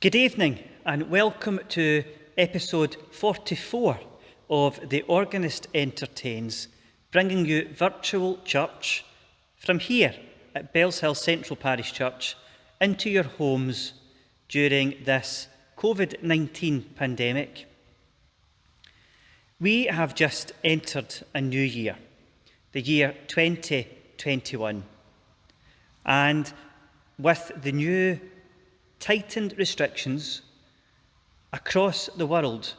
Good evening and welcome to episode 44 of The Organist Entertains, bringing you virtual church from here at Bellshill Central Parish Church into your homes during this COVID-19 pandemic. We have just entered a new year, the year 2021, and with the new tightened restrictions across the world,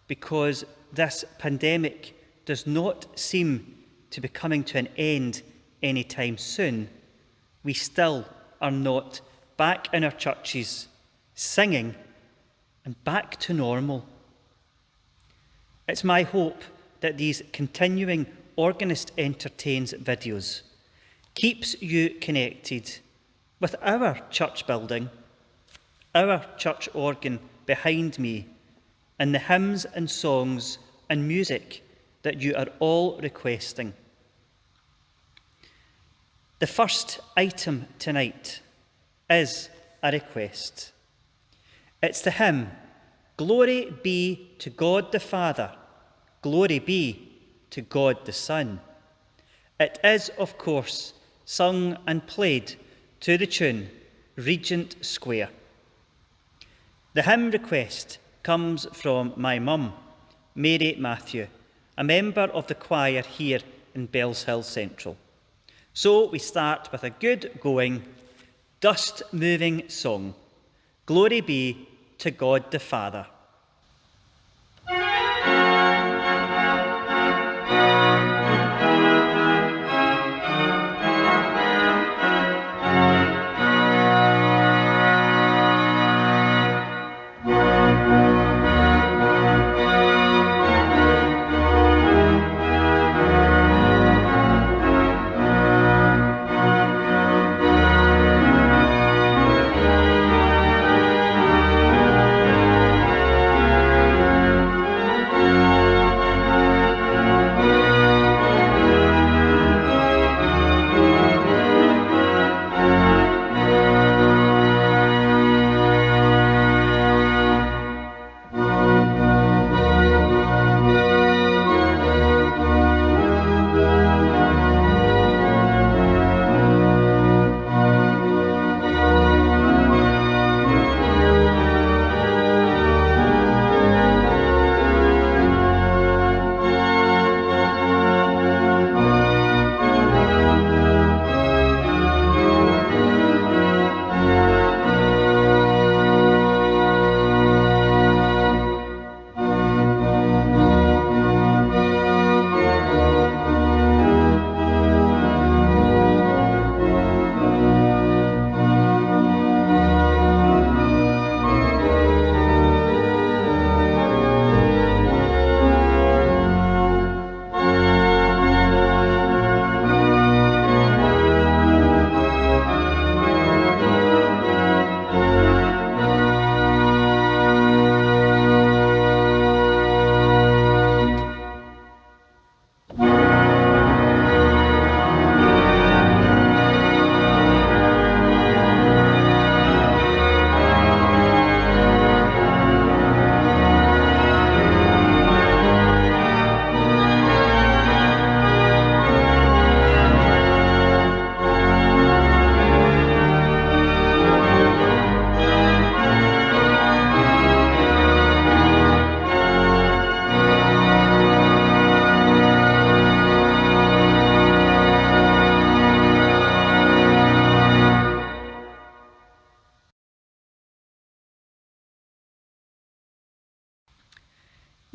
because this pandemic does not seem to be coming to an end anytime soon, we still are not back in our churches singing and back to normal. It's my hope that these continuing Organist Entertains videos keeps you connected with our church building, our church organ behind me, and the hymns and songs and music that you are all requesting. The first item tonight is a request. It's the hymn, Glory be to God the Father, glory be to God the Son. It is, of course, sung and played to the tune Regent Square. The hymn request comes from my mum, Mary Matthew, a member of the choir here in Bellshill Central. So we start with a good going, dust-moving song, Glory be to God the Father.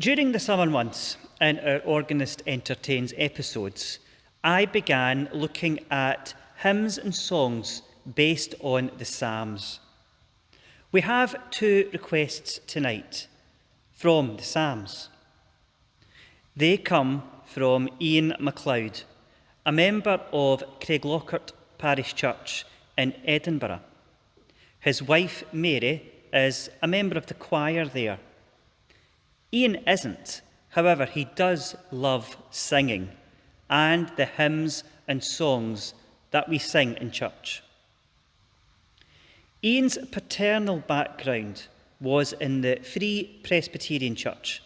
During the summer months in our Organist Entertains episodes, I began looking at hymns and songs based on the Psalms. We have two requests tonight from the Psalms. They come from Ian MacLeod, a member of Craiglockhart Parish Church in Edinburgh. His wife, Mary, is a member of the choir there. Ian isn't, however, he does love singing and the hymns and songs that we sing in church. Ian's paternal background was in the Free Presbyterian Church,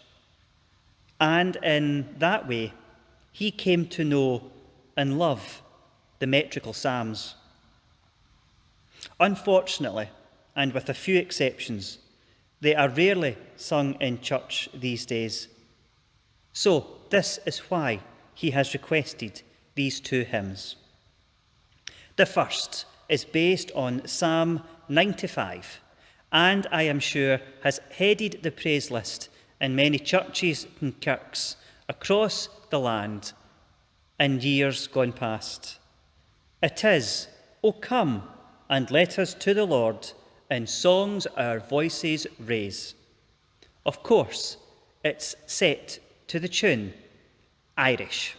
and in that way he came to know and love the metrical psalms. Unfortunately, and with a few exceptions, they are rarely sung in church these days. So this is why he has requested these two hymns. The first is based on Psalm 95, and I am sure has headed the praise list in many churches and kirks across the land in years gone past. It is, "O come, and let us to the Lord in songs our voices raise." Of course, it's set to the tune Irish.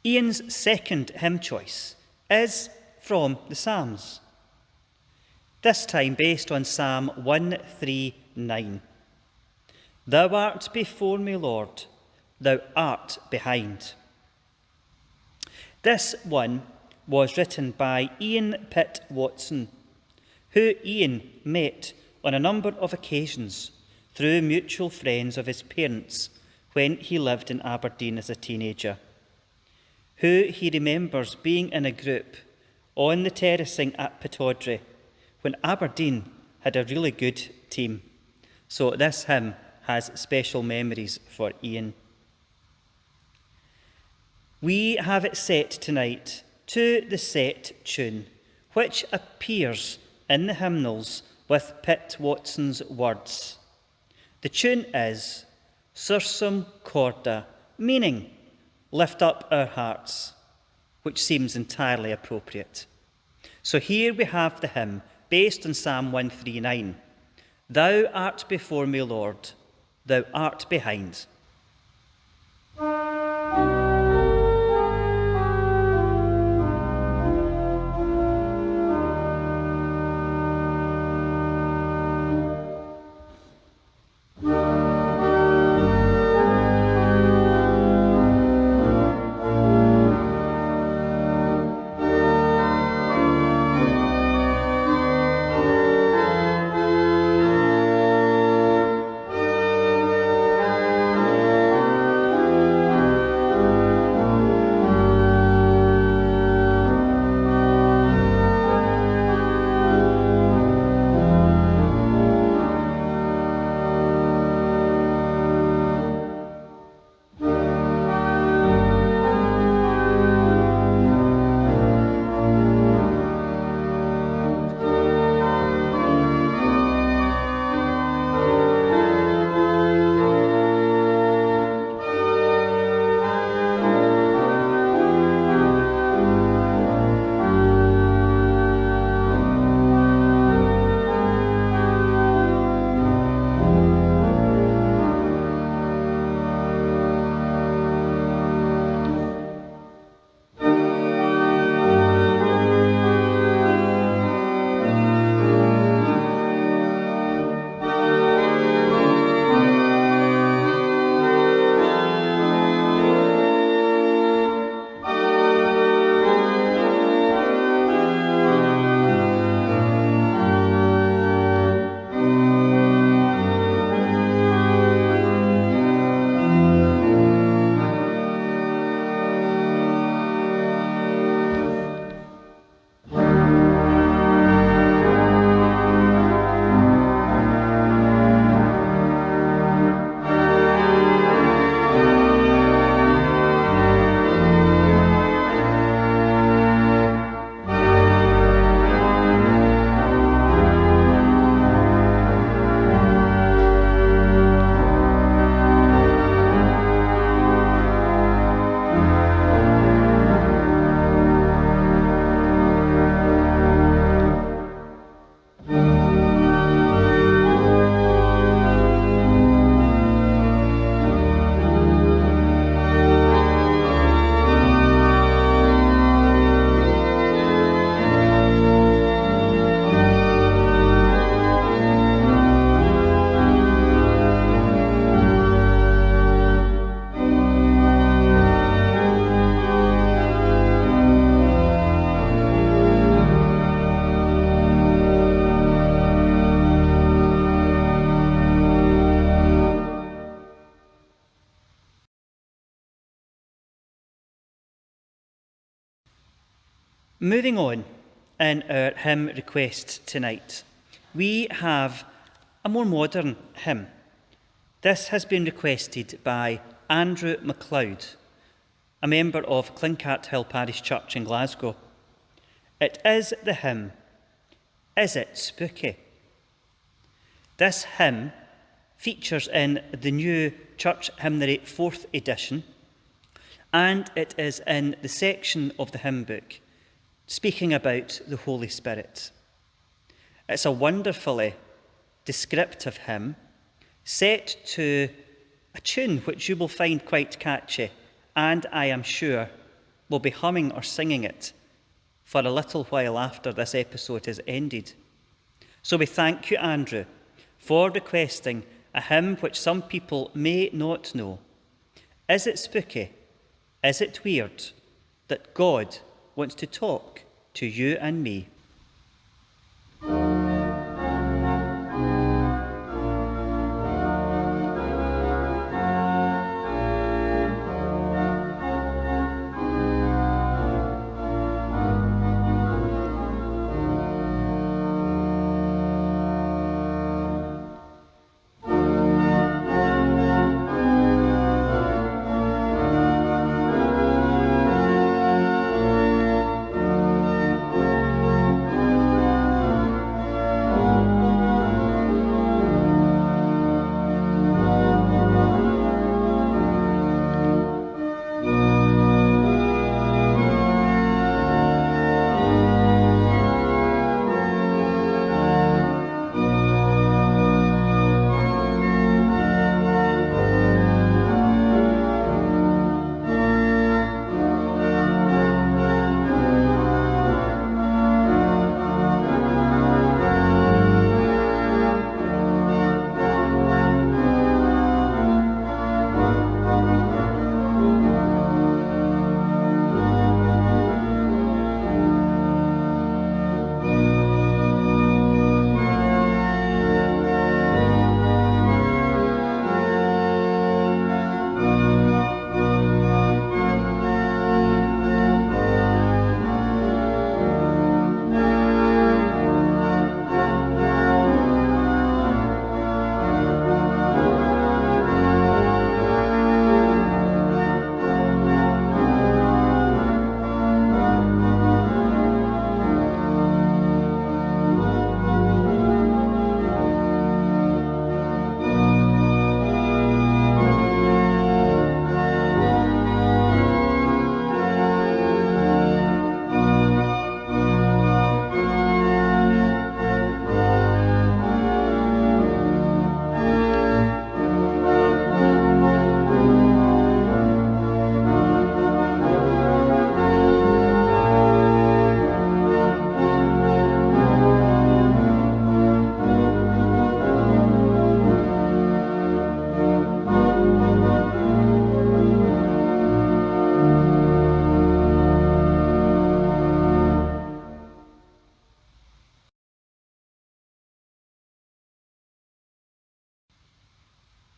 Ian's second hymn choice is from the Psalms, this time based on Psalm 139. "Thou art before me, Lord, thou art behind." This one was written by Ian Pitt Watson, who Ian met on a number of occasions through mutual friends of his parents when he lived in Aberdeen as a teenager, who he remembers being in a group on the terracing at Pittodrie when Aberdeen had a really good team. So this hymn has special memories for Ian. We have it set tonight to the set tune, which appears in the hymnals with Pitt Watson's words. The tune is Sursum Corda, meaning lift up our hearts, which seems entirely appropriate. So here we have the hymn based on Psalm 139. Thou art before me, Lord, thou art behind. Moving on in our hymn request tonight, we have a more modern hymn. This has been requested by Andrew MacLeod, a member of Clinkart Hill Parish Church in Glasgow. It is the hymn, Is It Spooky? This hymn features in the new Church Hymnary 4th edition, and it is in the section of the hymn book speaking about the Holy Spirit. It's a wonderfully descriptive hymn set to a tune which you will find quite catchy, and I am sure will be humming or singing it for a little while after this episode has ended. So we thank you, Andrew, for requesting a hymn which some people may not know. Is it spooky? Is it weird that God wants to talk to you and me?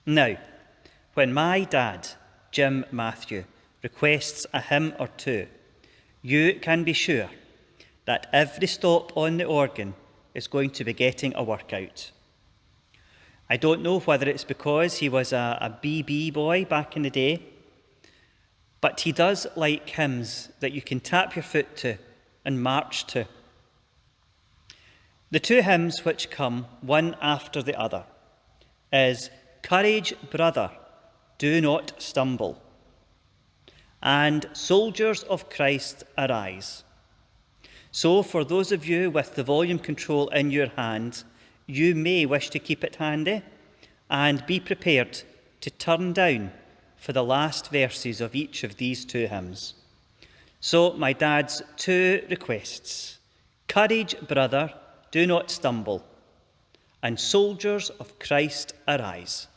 Now, when my dad, Jim Matthew, requests a hymn or two, you can be sure that every stop on the organ is going to be getting a workout. I don't know whether it's because he was a BB boy back in the day, but he does like hymns that you can tap your foot to and march to. The two hymns which come one after the other is Courage, Brother, Do Not Stumble, and Soldiers of Christ, Arise. So for those of you with the volume control in your hand, you may wish to keep it handy and be prepared to turn down for the last verses of each of these two hymns. So my dad's two requests: Courage, brother, do not stumble, and Soldiers of Christ, arise.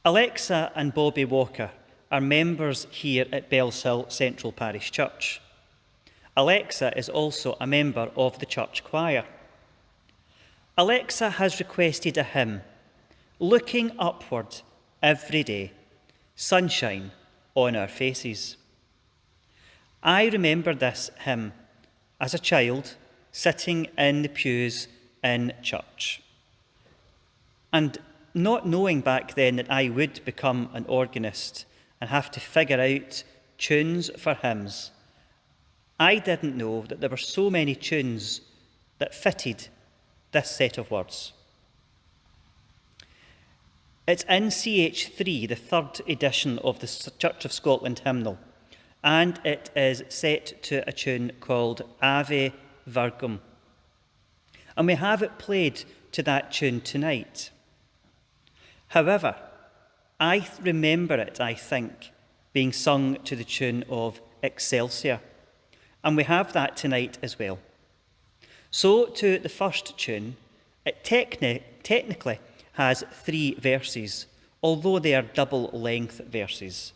Alexa and Bobby Walker are members here at Bellshill Central Parish Church. Alexa is also a member of the church choir. Alexa has requested a hymn, Looking Upward Every Day, Sunshine on Our Faces. I remember this hymn as a child sitting in the pews in church. And not knowing back then that I would become an organist and have to figure out tunes for hymns, I didn't know that there were so many tunes that fitted this set of words. It's in CH3, the third edition of the Church of Scotland hymnal, and it is set to a tune called Ave Virgum. And we have it played to that tune tonight. However, I remember it, I think, being sung to the tune of Excelsior. And we have that tonight as well. So to the first tune, it technically has 3 verses, although they are double-length verses.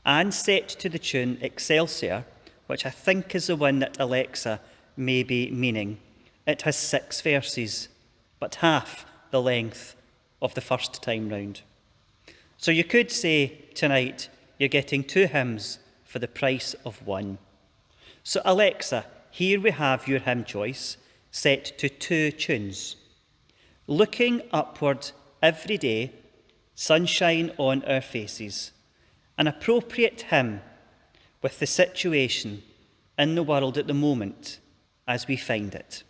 And set to the tune Excelsior, which I think is the one that Alexa may be meaning, it has 6 verses, but half the length of the first time round. So you could say tonight you're getting 2 hymns for the price of 1. So Alexa, here we have your hymn choice set to 2 tunes. Looking Upward Every Day, Sunshine on Our Faces. An appropriate hymn with the situation in the world at the moment as we find it.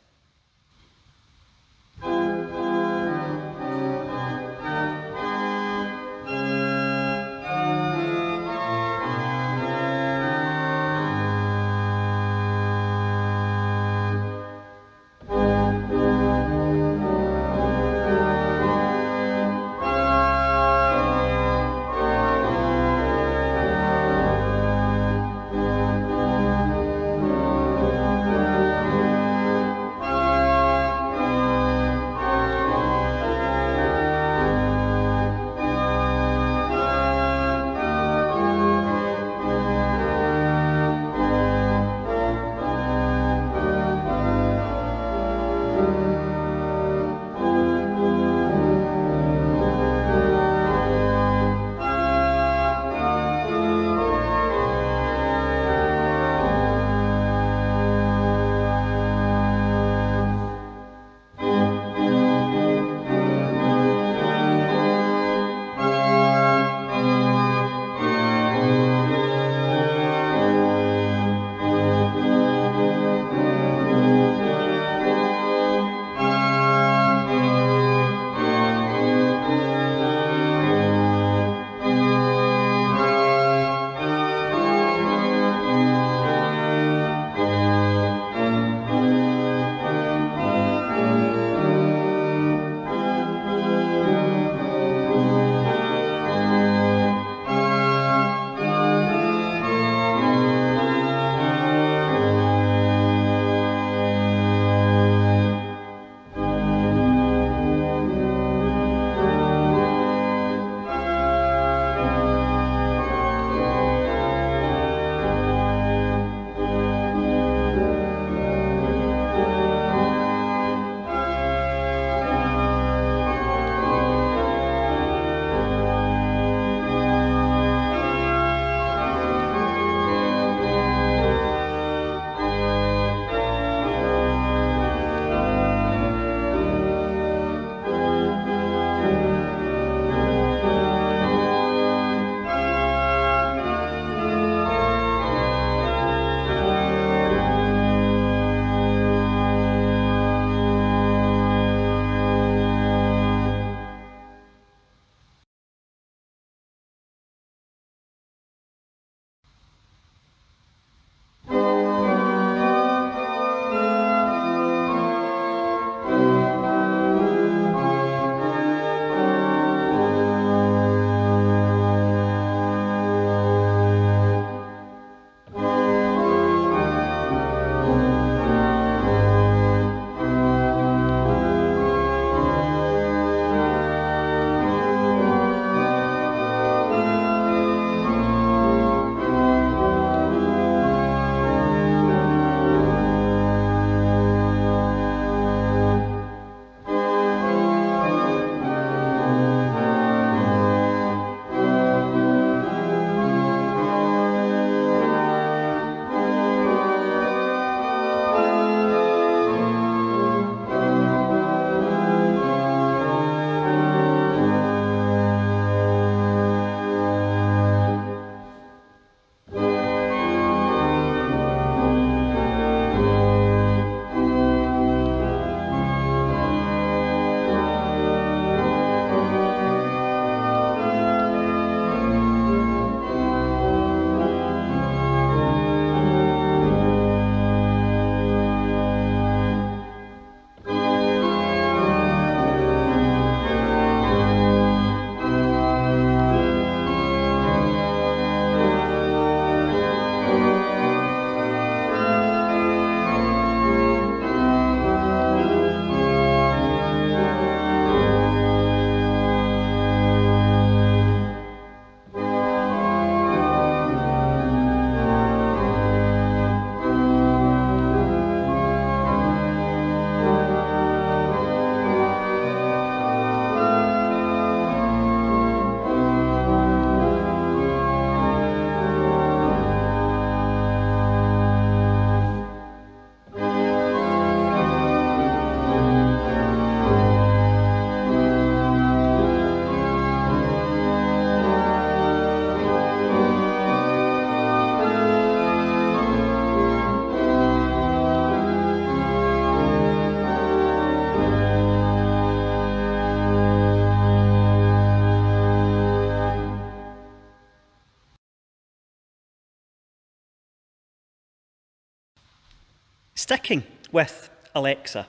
Sticking with Alexa,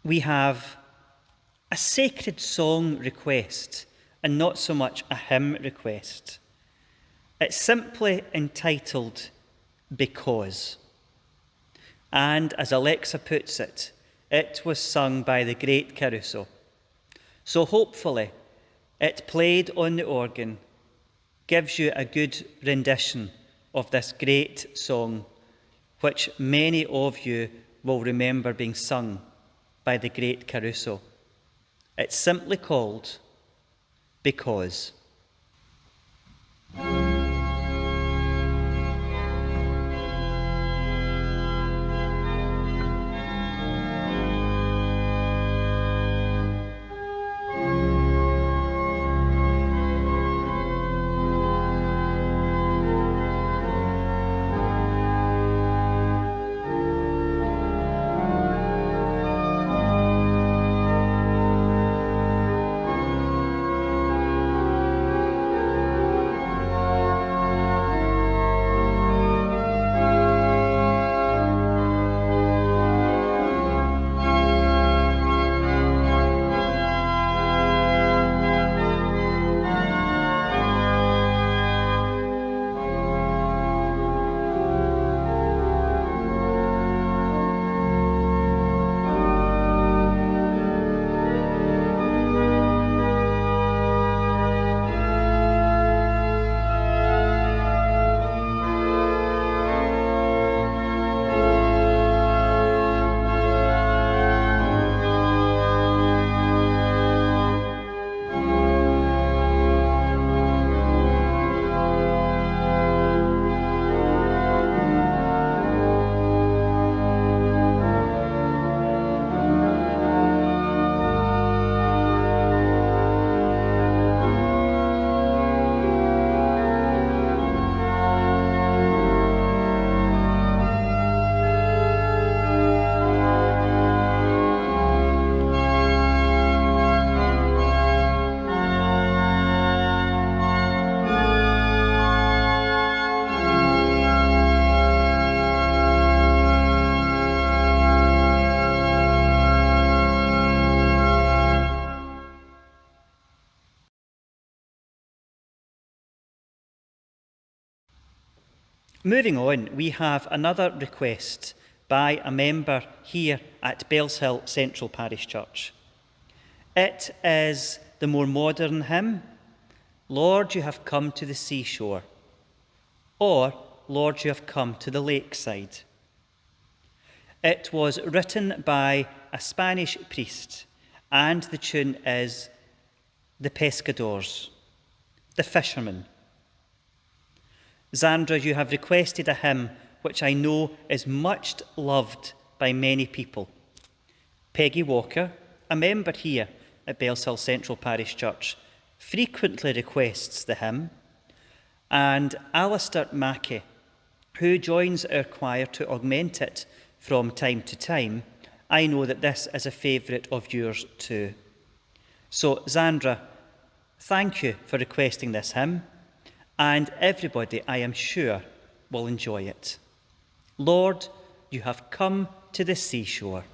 we have a sacred song request and not so much a hymn request. It's simply entitled Because. And as Alexa puts it, it was sung by the great Caruso. So hopefully it played on the organ gives you a good rendition of this great song, which many of you will remember being sung by the great Caruso. It's simply called Because. Moving on, we have another request by a member here at Bellshill Central Parish Church. It is the more modern hymn, Lord, you have come to the seashore, or Lord, you have come to the lakeside. It was written by a Spanish priest, and the tune is The Pescadores, the fishermen. Zandra, you have requested a hymn which I know is much loved by many people. Peggy Walker, a member here at Bellshill Central Parish Church, frequently requests the hymn, and Alistair Mackey, who joins our choir to augment it from time to time, I know that this is a favourite of yours too. So, Zandra, thank you for requesting this hymn, and everybody, I am sure, will enjoy it. Lord, you have come to the seashore.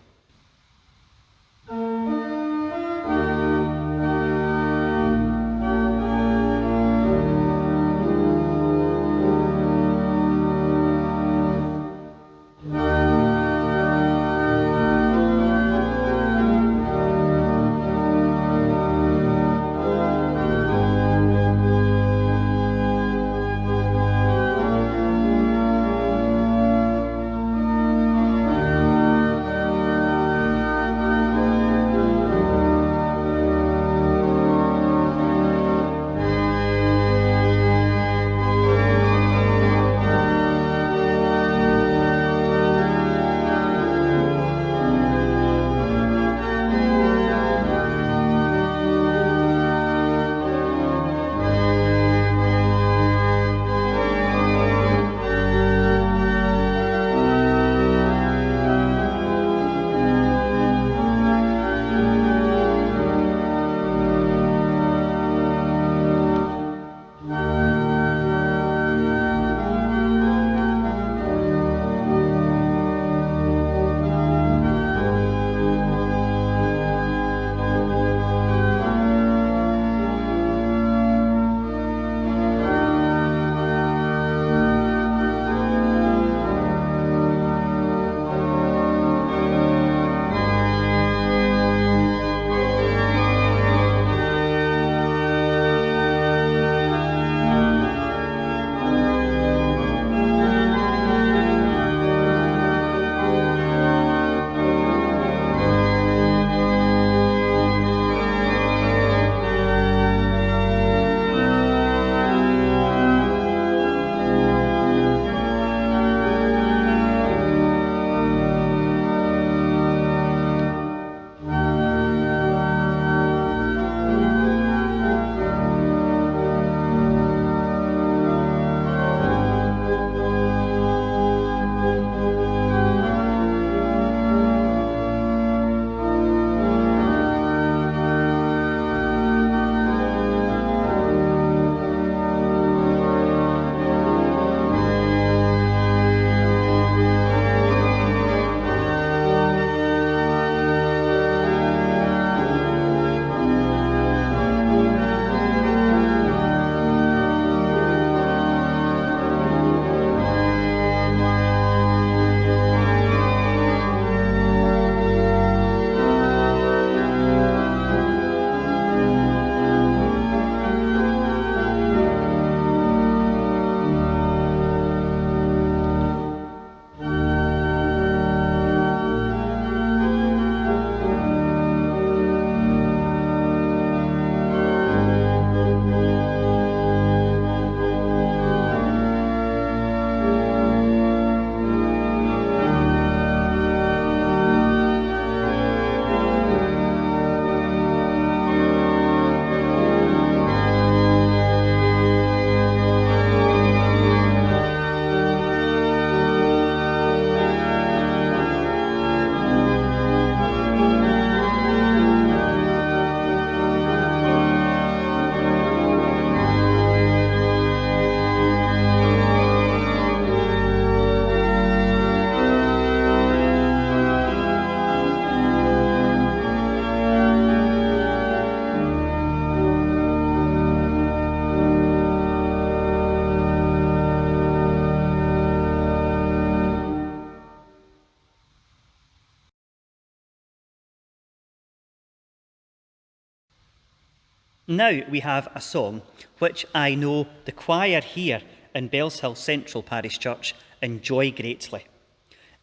Now we have a song which I know the choir here in Bellshill Central Parish Church enjoy greatly.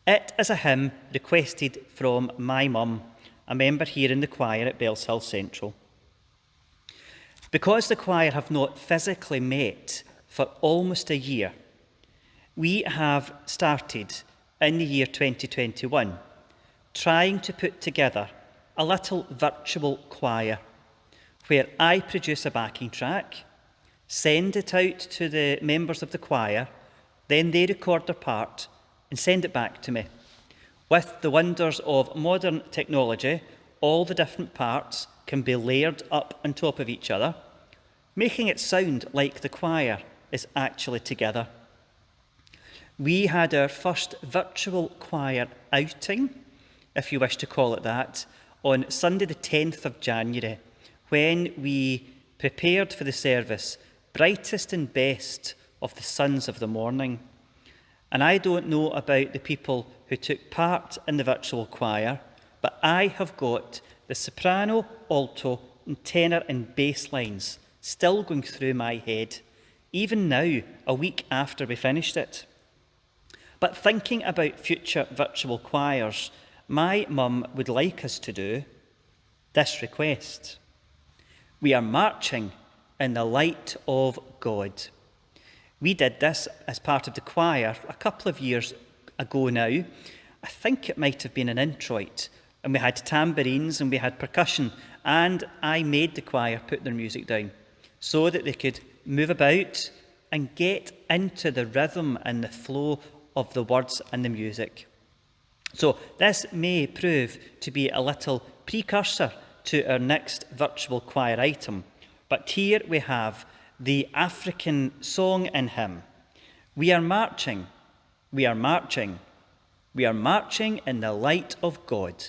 It is a hymn requested from my mum, a member here in the choir at Bellshill Central. Because the choir have not physically met for almost a year, we have started in the year 2021 trying to put together a little virtual choir where I produce a backing track, send it out to the members of the choir, then they record their part and send it back to me. With the wonders of modern technology, all the different parts can be layered up on top of each other, making it sound like the choir is actually together. We had our first virtual choir outing, if you wish to call it that, on Sunday the 10th of January, when we prepared for the service, brightest and best of the sons of the morning. And I don't know about the people who took part in the virtual choir, but I have got the soprano, alto, and tenor and bass lines still going through my head, even now, a week after we finished it. But thinking about future virtual choirs, my mum would like us to do this request. We are marching in the light of God. We did this as part of the choir a couple of years ago now. I think it might have been an introit, and we had tambourines and we had percussion, and I made the choir put their music down so that they could move about and get into the rhythm and the flow of the words and the music. So this may prove to be a little precursor to our next virtual choir item. But here we have the African song and hymn. We are marching, we are marching, we are marching in the light of God.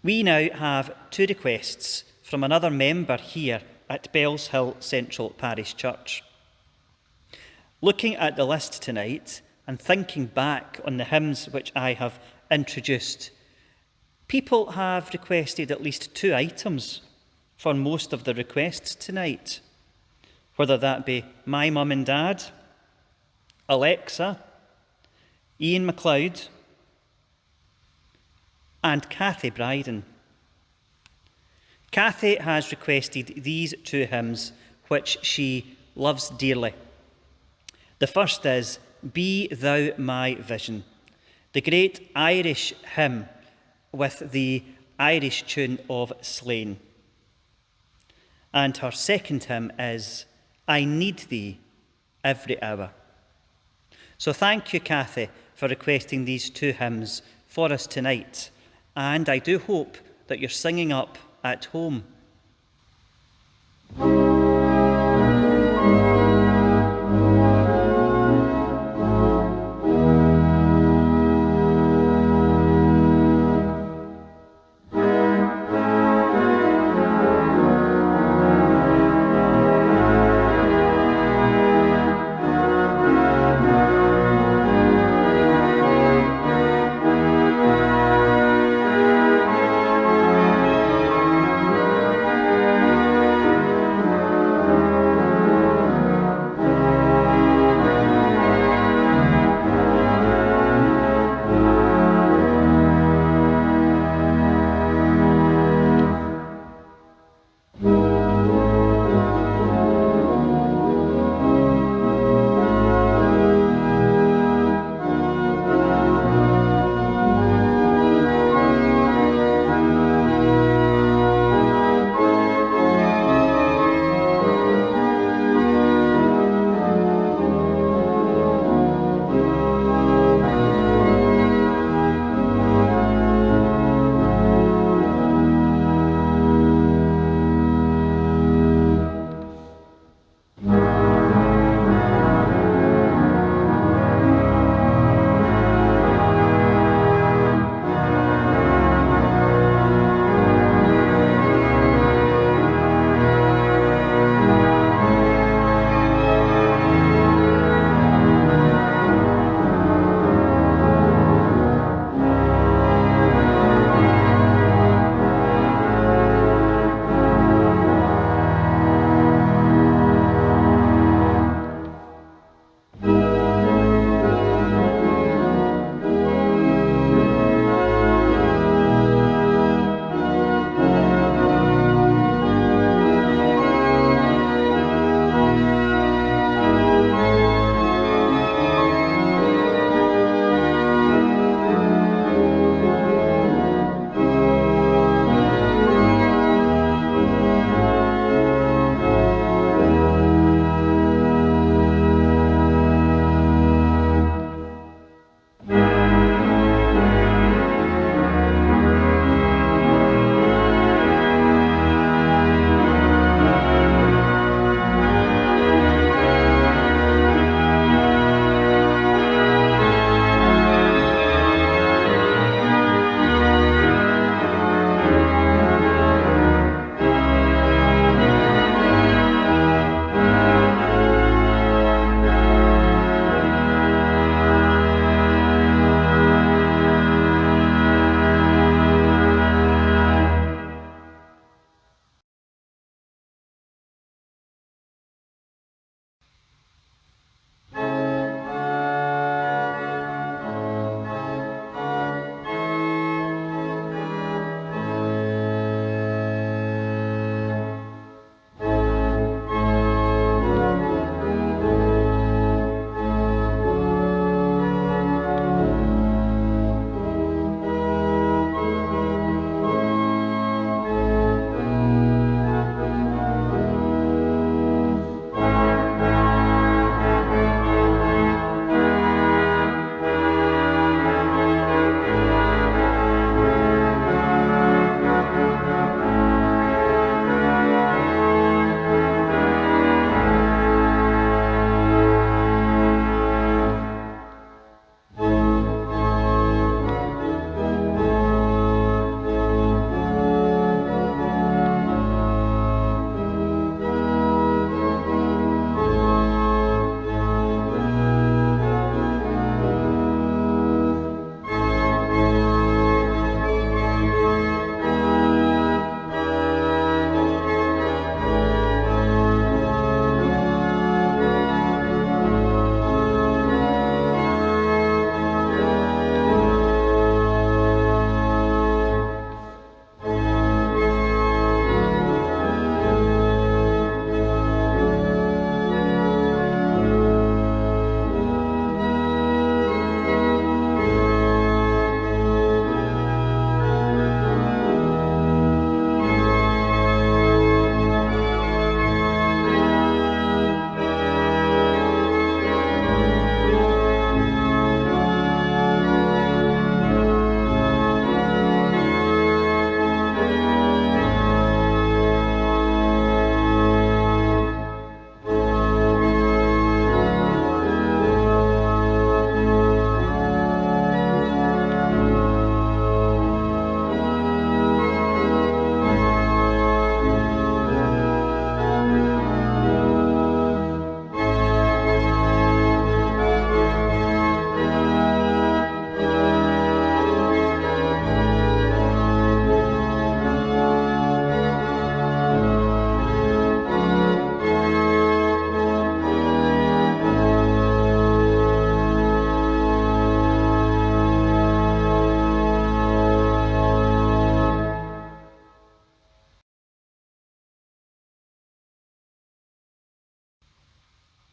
We now have two requests from another member here at Bellshill Central Parish Church. Looking at the list tonight and thinking back on the hymns which I have introduced, people have requested at least two items for most of the requests tonight, whether that be my mum and dad, Alexa, Ian MacLeod, and Cathy Bryden. Cathy has requested these two hymns, which she loves dearly. The first is Be Thou My Vision, the great Irish hymn with the Irish tune of Slain. And her second hymn is I Need Thee Every Hour. So thank you, Cathy, for requesting these two hymns for us tonight. And I do hope that you're singing up at home.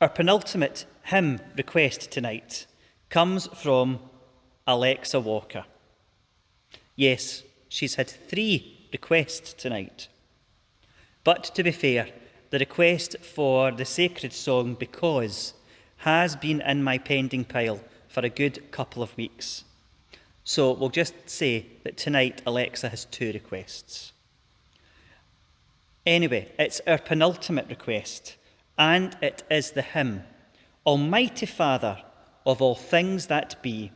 Our penultimate hymn request tonight comes from Alexa Walker. Yes, she's had 3 requests tonight. But to be fair, the request for the sacred song Because has been in my pending pile for a good couple of weeks. So we'll just say that tonight Alexa has 2 requests. Anyway, it's our penultimate request, and it is the hymn, Almighty Father of all things that be,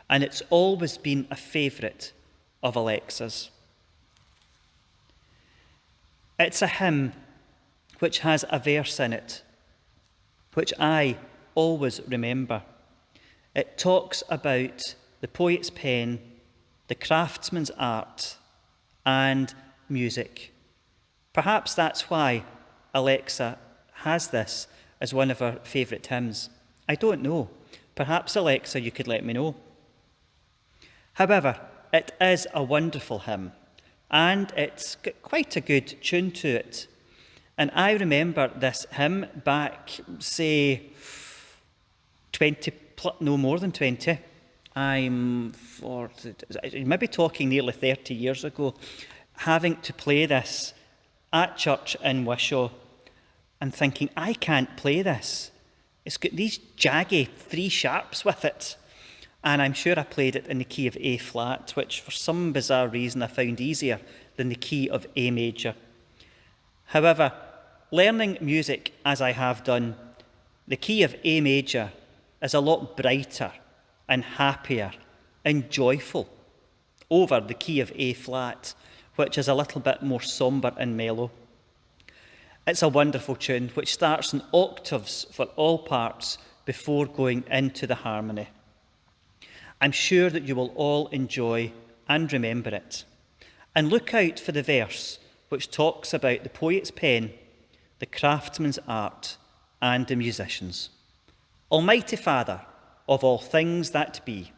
and it's always been a favourite of Alexa's. It's a hymn which has a verse in it, which I always remember. It talks about the poet's pen, the craftsman's art, and music. Perhaps that's why Alexa has this as one of her favourite hymns. I don't know. Perhaps, Alexa, you could let me know. However, it is a wonderful hymn, and it's got quite a good tune to it. And I remember this hymn back, say, 20, no more than 20. I'm maybe talking nearly 30 years ago, having to play this at church in Wishaw and thinking, I can't play this. It's got these jaggy 3 sharps with it. And I'm sure I played it in the key of A flat, which for some bizarre reason I found easier than the key of A major. However, learning music as I have done, the key of A major is a lot brighter and happier and joyful over the key of A flat, which is a little bit more sombre and mellow. It's a wonderful tune which starts in octaves for all parts before going into the harmony. I'm sure that you will all enjoy and remember it. And look out for the verse which talks about the poet's pen, the craftsman's art, and the musicians. Almighty Father of all things that be.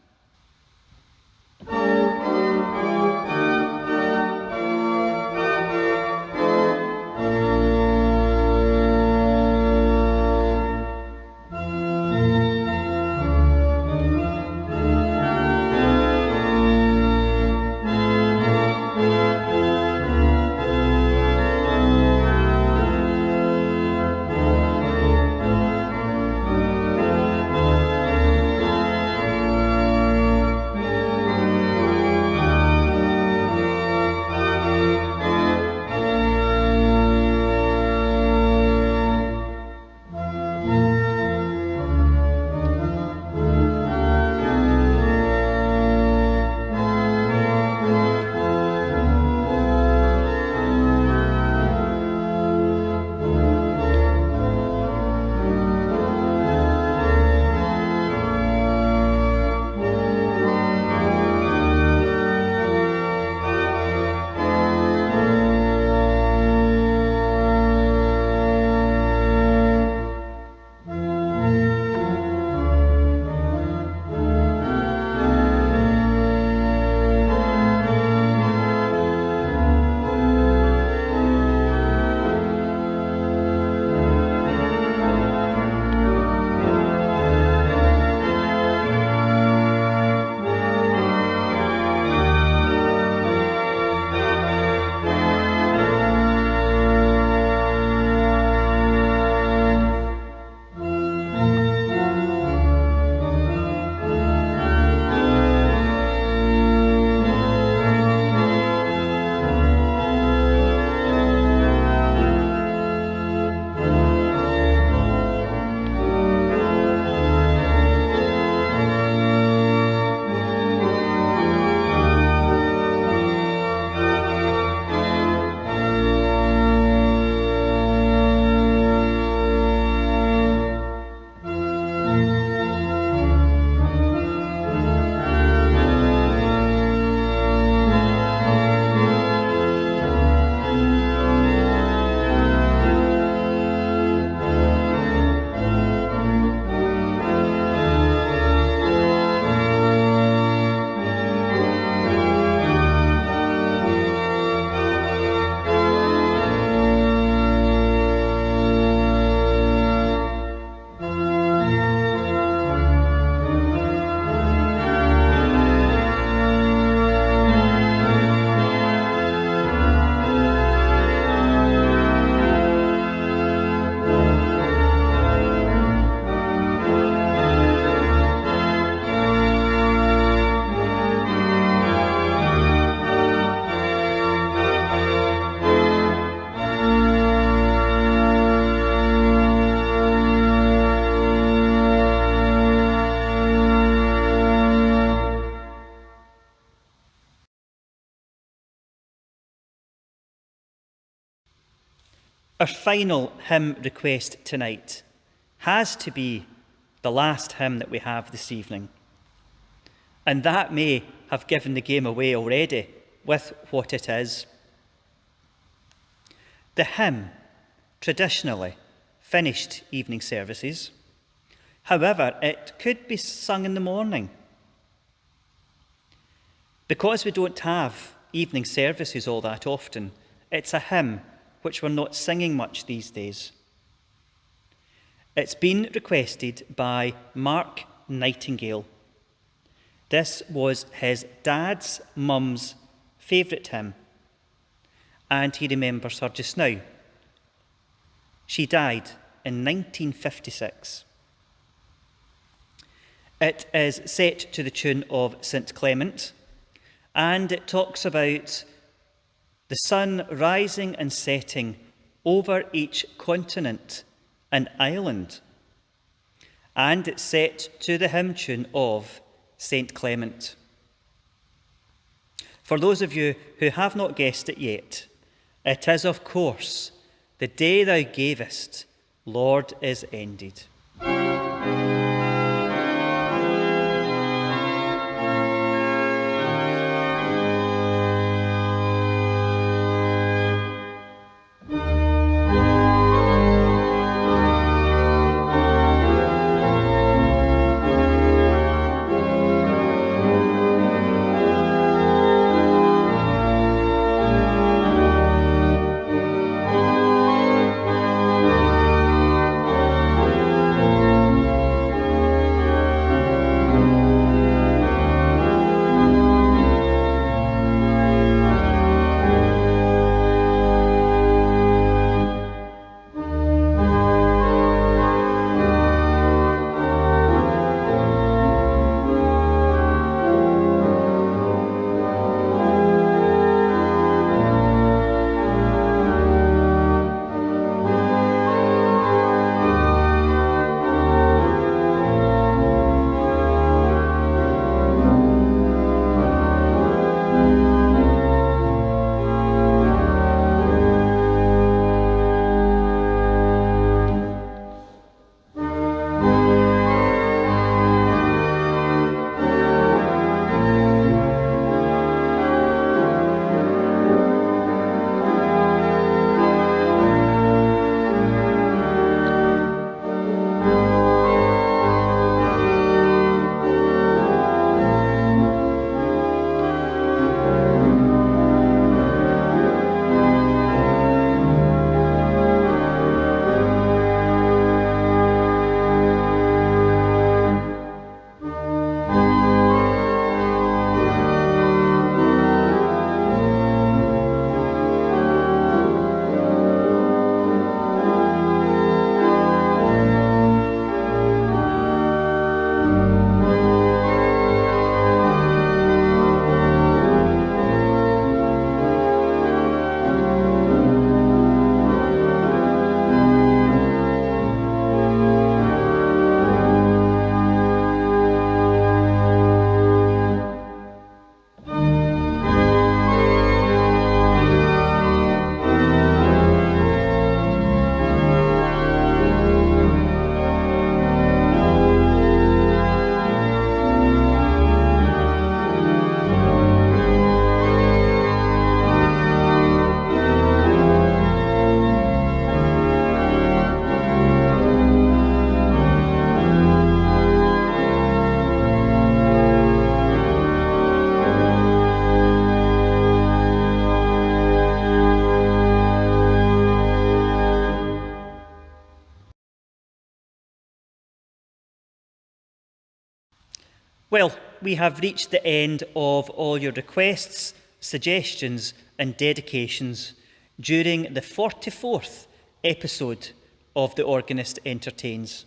Our final hymn request tonight has to be the last hymn that we have this evening. And that may have given the game away already with what it is. The hymn traditionally finished evening services. However, it could be sung in the morning. Because we don't have evening services all that often, it's a hymn which we're not singing much these days. It's been requested by Mark Nightingale. This was his dad's mum's favourite hymn, and he remembers her just now. She died in 1956. It is set to the tune of St. Clement, and it talks about the sun rising and setting over each continent and island. And it's set to the hymn tune of St. Clement. For those of you who have not guessed it yet, it is, of course, the day thou gavest, Lord, is ended. Well, we have reached the end of all your requests, suggestions and dedications during the 44th episode of The Organist Entertains.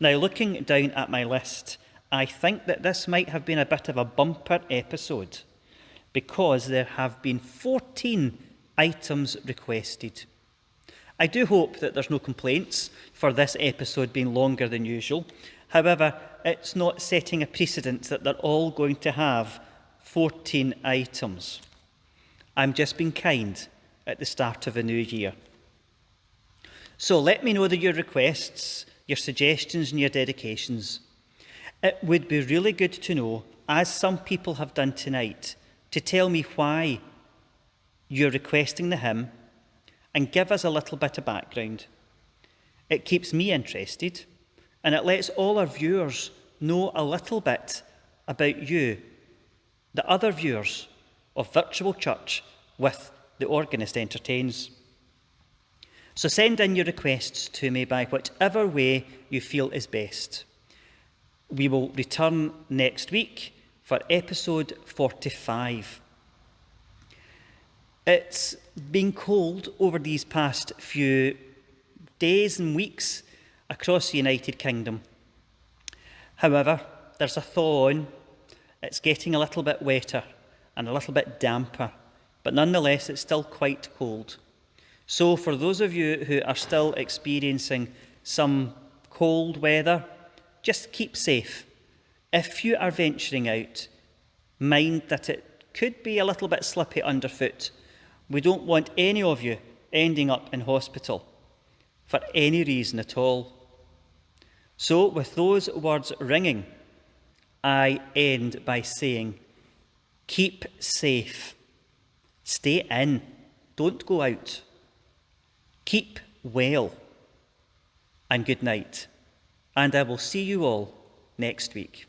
Now, looking down at my list, I think that this might have been a bit of a bumper episode because there have been 14 items requested. I do hope that there's no complaints for this episode being longer than usual. However, it's not setting a precedent that they're all going to have 14 items. I'm just being kind at the start of a new year. So let me know your requests, your suggestions and your dedications. It would be really good to know, as some people have done tonight, to tell me why you're requesting the hymn and give us a little bit of background. It keeps me interested and it lets all our viewers know a little bit about you, the other viewers of Virtual Church with the Organist Entertains. So send in your requests to me by whatever way you feel is best. We will return next week for episode 45. It's been cold over these past few days and weeks across the United Kingdom. However, there's a thaw on. It's getting a little bit wetter and a little bit damper, but nonetheless it's still quite cold. So for those of you who are still experiencing some cold weather, just keep safe. If you are venturing out, mind that it could be a little bit slippy underfoot. We don't want any of you ending up in hospital for any reason at all. So with those words ringing, I end by saying, keep safe. Stay in. Don't go out. Keep well. And good night. And I will see you all next week.